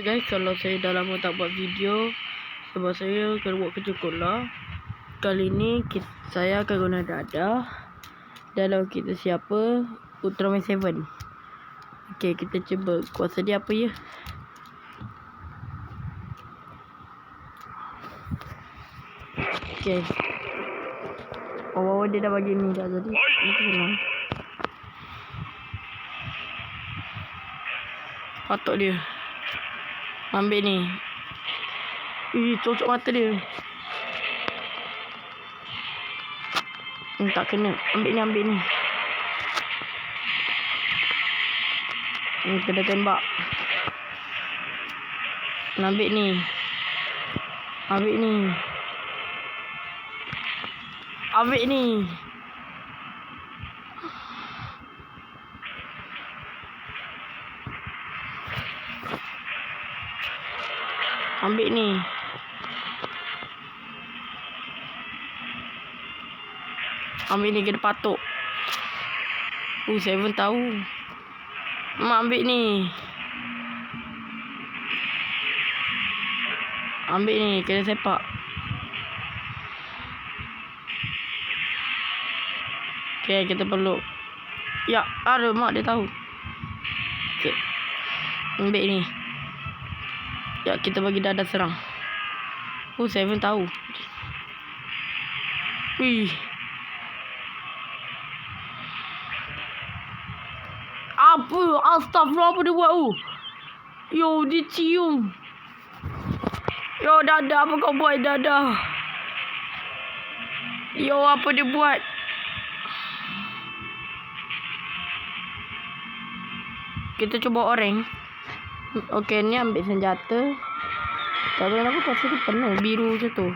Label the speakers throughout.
Speaker 1: Guys, kalau saya dah lama tak buat video sebab saya kena buat kerja sekolah. Kali ni saya akan guna dadah. Dadah kita siapa? Ultraman 7. Okey, kita cuba kuasa dia apa ya? Okey. Oh, dia dah bagi ni dah, jadi ni senang. Patok dia. Ambil ni. Cocok mata dia. Tak kena. Ambil ni. Kena tembak. Ambil ni. Ambil ni. Ambil ni kena patok. 7 tahu. Mak ambil ni. Ambil ni kena sepak. Okey, kita peluk. Ya, ada mak dia tahu. Okey. Ambil ni. Ya, kita bagi dadah serang. 7 tahu. Wih. Apa? Astagfirullah, apa dia buat tu? Yo, dia cium. Yo, dadah, apa kau buat dadah? Yo, apa dia buat? Kita cuba orang. Okey, ni ambil senjata. Tapi kenapa kau sini penuh biru macam tu?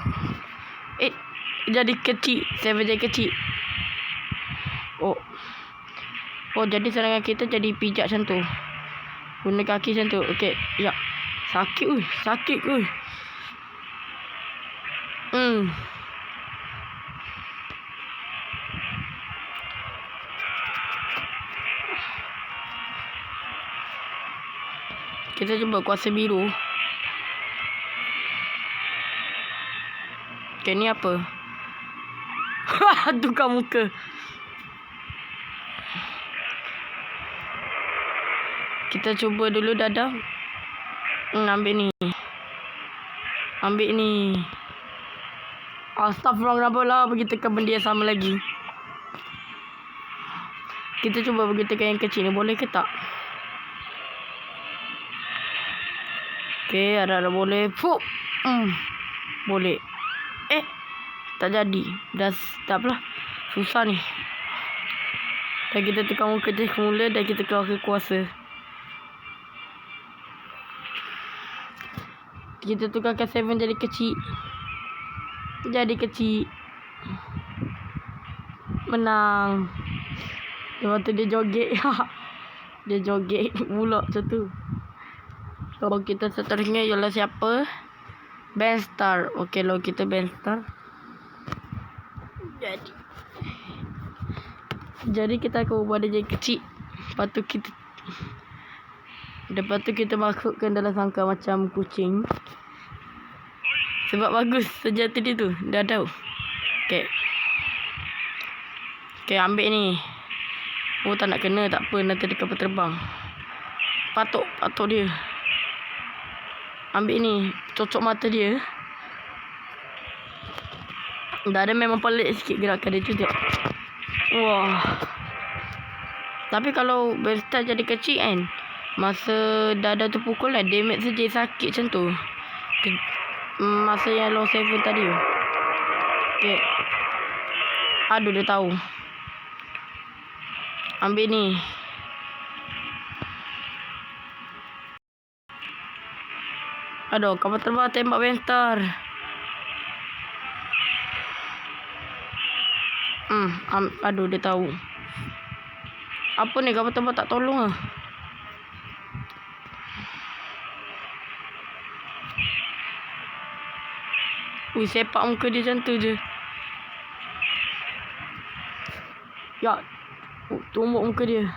Speaker 1: Jadi kecil. 7 jadi kecil. Oh, jadi serangan kita jadi pijak macam tu. Guna kaki macam tu. Okey, ya. Sakit. Kita cuba kuasa biru. Okey, ni apa? Tukar muka. Kita cuba dulu dadah. Ambil ni. Astagfirullah, kenapa lah pergi tekan benda yang sama lagi. Kita cuba pergi tekan yang kecil ni, boleh ke tak? Okey, ada boleh. Boleh. Tak jadi. Dah tak apalah. Susah ni. Dah kita tekan muka dia semula, dah kita keluar ke kuasa. Kita tukarkan 7 jadi kecil. Menang. Lepas tu dia joget. Dia joget pula macam tu. So, kita seterusnya ialah siapa? Benstar. Okey, lo kita Benstar. Jadi kita akan ubah dia jadi kecil. Lepas tu kita masukkan dalam sangka macam kucing. Sebab bagus senjata dia tu. Dah tahu. Okey, ambil ni. Oh, tak nak kena. Tak apa. Nanti dia kapal terbang. Patok dia. Ambil ni. Cocok mata dia. Dah ada memang pelik sikit gerakan dia tu. Wah. Tapi kalau Benstar jadi kecil kan, masa dadah tu pukul lah, damage saja sakit macam tu. Masa yang low 7 tadi. Okey. Aduh, dia tahu. Ambil ni. Aduh, kapal terbang tembak Benstar. Aduh, dia tahu. Apa ni, kapal terbang tak tolong lah. Sepak muka dia macam tu je. Ya. Tumbuk muka dia.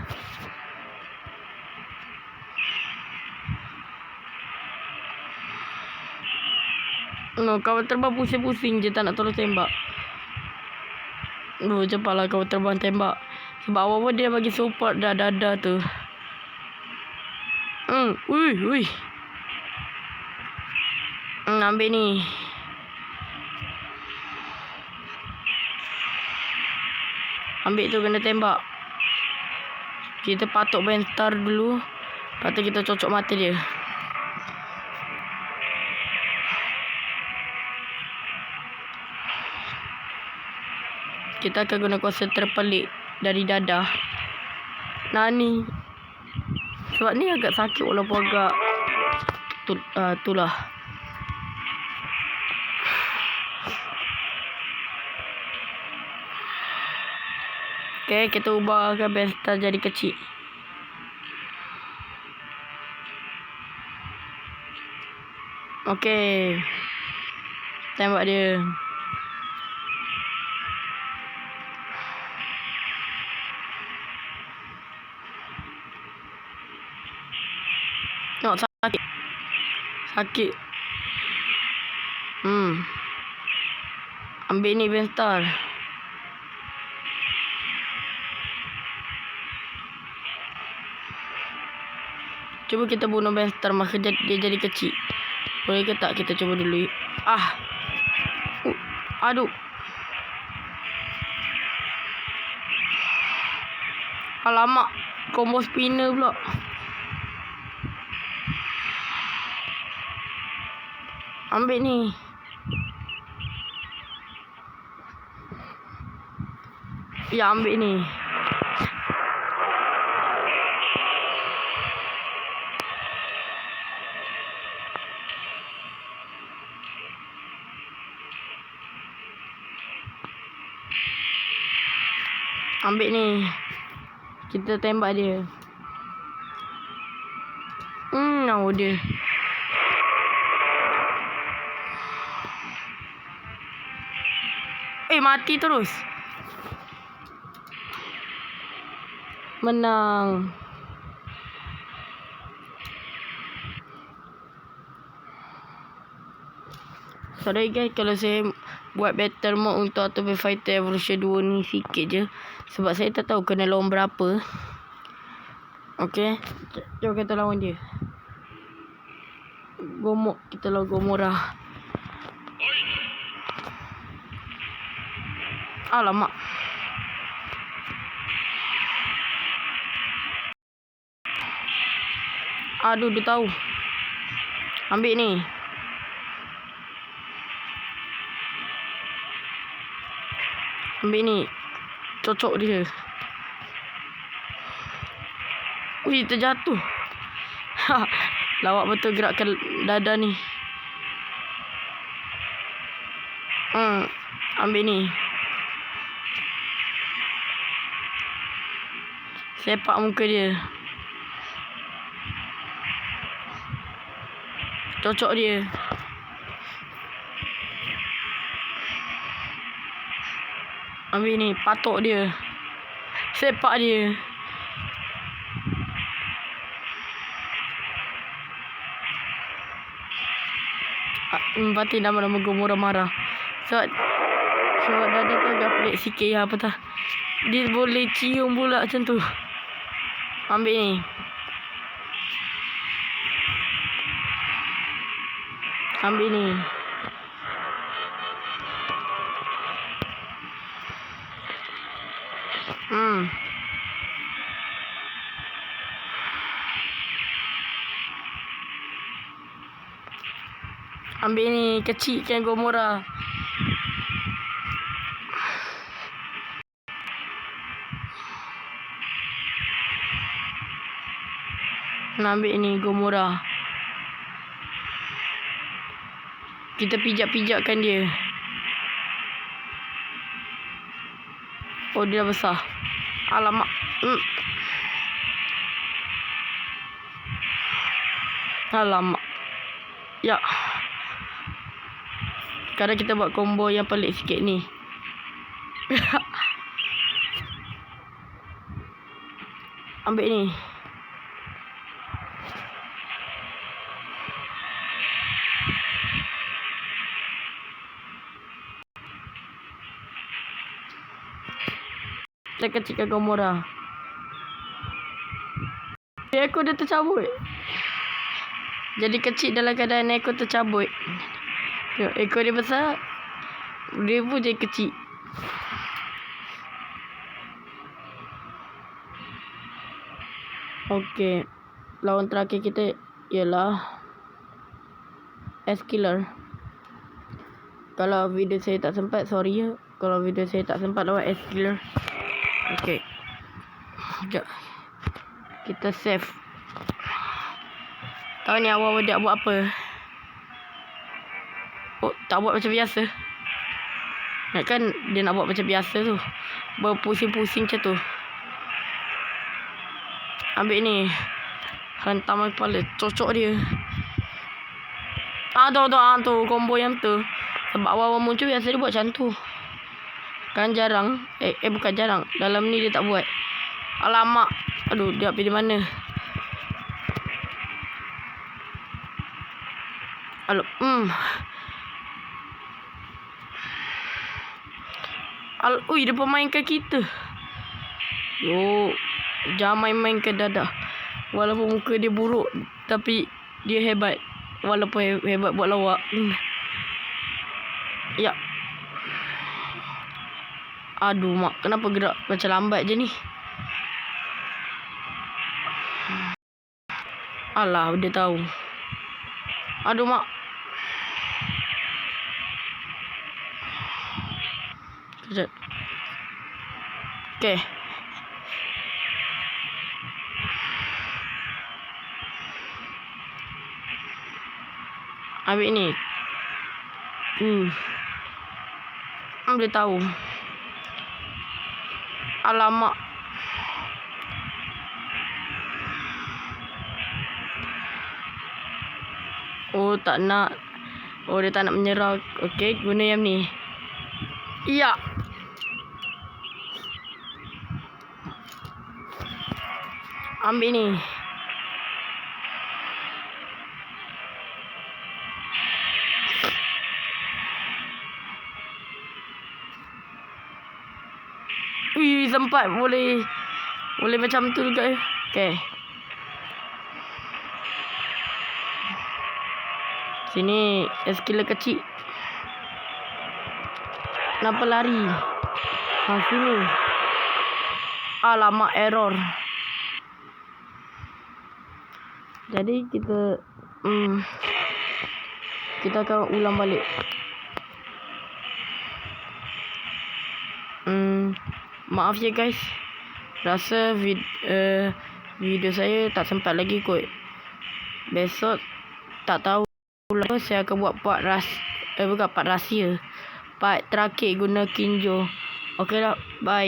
Speaker 1: No, kawan terbang pusing-pusing je tak nak tolong tembak. Cepatlah kawan terbang tembak. Sebab awal-awal dia bagi support dah dada tu. Ui. Ambil ni. Ambil tu kena tembak. Kita patok bentar dulu. Lepas tu kita cocok mata dia. Kita akan guna kuasa terpelik dari dada. Nani. Sebab ni agak sakit walaupun agak itulah. Okay, kita ubahkan bestar jadi kecil. Okay. Tembak dia. Tengok sakit. Sakit. Ambil ni bentar. Cuba kita bunuh bentar maka dia jadi kecil. Boleh ke tak kita cuba dulu. Aduh. Alamak. Combo spinner pula. Ambil ni. Ya, ambil ni. Ambil ni. Kita tembak dia. Dia. Mati terus. Menang. Sorry guys kalau saya buat battle mode untuk Octopath Fighter Evolution 2 ni sikit je. Sebab saya tak tahu kena lawan berapa. Okay. Jom kita lawan dia. Kita lawan Gomora. Alamak. Aduh, dia tahu. Ambil ni. Ambil ni. Cocok dia. Terjatuh. Lawak betul gerakkan dada ni. Ambil ni. Sepak muka dia. Cocok dia. Ambil ni. Patok dia. Sepak dia. Pasti nama-nama Gomora marah. Sebab dada tu agak pelik sikit ya. Apa tak? Dia boleh cium pula macam tu. Ambil ni. Ambil ni. Ambil ni. Kecilkan Gomora. Ambil ni Gomora. Kita pijak-pijakkan dia. Oh, dia dah besar. Alamak. Alamak. Ya. Sekarang kita buat combo yang pelik sikit ni. Ambil ni. Saya kecilkan Gamora. Ekor dia tercabut. Jadi kecil dalam keadaan ekor tercabut. Tengok, ekor dia besar. Dia pun jadi kecil. Okey. Lawan terakhir kita ialah S-Killer. Kalau video saya tak sempat, sorry ya. Kalau video saya tak sempat lawan S-Killer. Okey. Sekejap. Kita save. Tahu ni awal dia buat apa? Oh, tak buat macam biasa. Kan dia nak buat macam biasa tu. Berpusing-pusing macam tu. Ambil ni. Hantam kepala. Cocok dia. Tu. Combo yang tu. Sebab awal-awal muncul biasa dia buat macam tu. Kan jarang. Bukan jarang. Dalam ni dia tak buat. Alamak. Aduh, dia pilih mana? Ui, dia pemainkan kita. Jangan main-mainkan dadah. Walaupun muka dia buruk, tapi dia hebat. Walaupun hebat buat lawak. Ya. Aduh, mak. Kenapa gerak macam lambat je ni? Alah, dia tahu. Aduh, mak. Sekejap. Okey. Ambil ni. Dia tahu. Alamak. Tak nak. Dia tak nak menyerah. Okey, guna yang ni. Ya. Ambil ni. Sempat boleh macam tu juga. Okey. Sini S-Killer kecil. Kenapa lari? Sini. Alamak, error. Jadi kita akan ulang balik. Maaf ya guys. Rasa video saya tak sempat lagi kot. Besok tak tahu saya akan buat part rahsia. Part terakhir guna Kinjo. Okey lah, bye.